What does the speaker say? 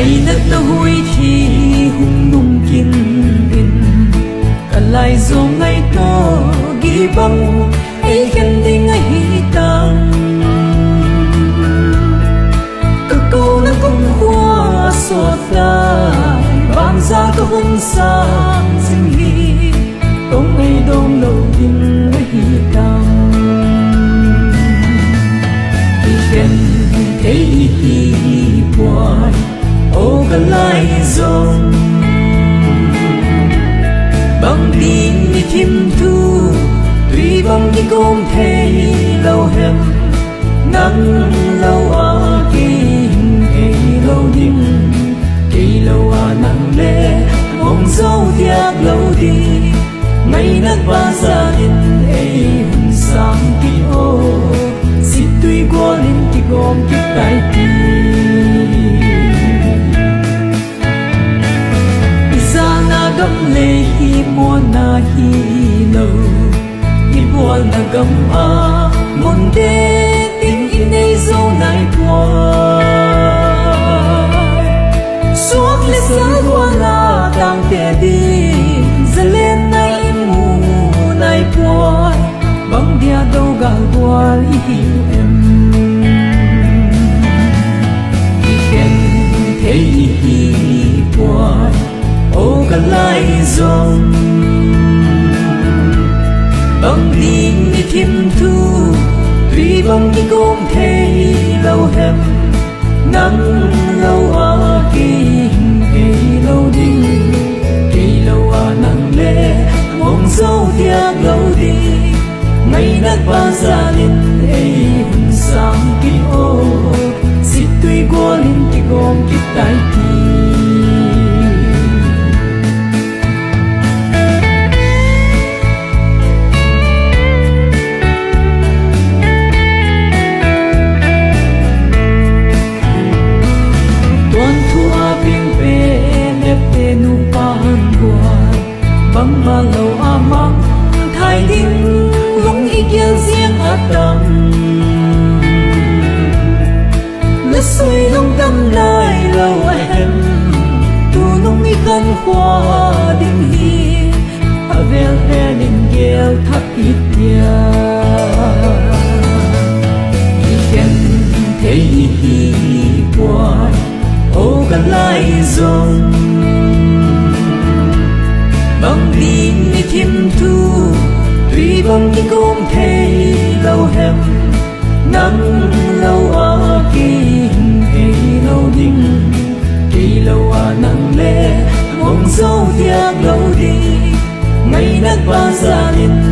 ngày đất nó hui thì hung nung kin in cả lại dù ngày to ghi băng ấy khen đi ngày tang cơ câu nó cũng qua xót lại ban ra có hôn sang sinh hi công ngày đông lâu din ngày tang khen thấy hi boy ô cả lại dòng bằng đi đi thêm thu tuy bằng đi công thấy lâu hem nắng lâu à kỳ lâu đêm kỳ lâu à nắng lệ mong dấu tiếc lâu đi ngày nát ba gia đình ấy sáng kỳ ô xin tuy qua lên kỳ gom kiếp tay kỳ gam lê hi mua na hi lâu hi mua na gam a mong đê tình in đây dấu nai qua suốt lê sáng qua la tang te đi giờ lên nay mù nai qua bằng dia đâu gal qua hi em khen thấy hi qua ô cả lại dòng bằng đi đi thêm thu tuy bằng đi cũng thấy lâu hem nắng lâu à kỳ lâu đi kỳ lâu à nắng lệ mong dấu tiếc lâu đi ngày nát ba gia đình ấy sáng kỳ ô xin tuy qua lên kỳ gom kiếp tay kỳ bằng mà lâu à mong thay đinh lúc ý kia riêng ở tâm nước suy long tâm lại lâu em tu nông ý khăn khoa đinh hi à vel ve đinh gheo thắt ít tia ý khen thấy hi quay ô cả lại dòng bằng đi đi thêm thu tuy bằng đi cũng thấy lâu hem nắng lâu à kỳ lâu đêm kỳ lâu à nắng lệ mong dấu tiếc lâu đi ngày nát ba gia đình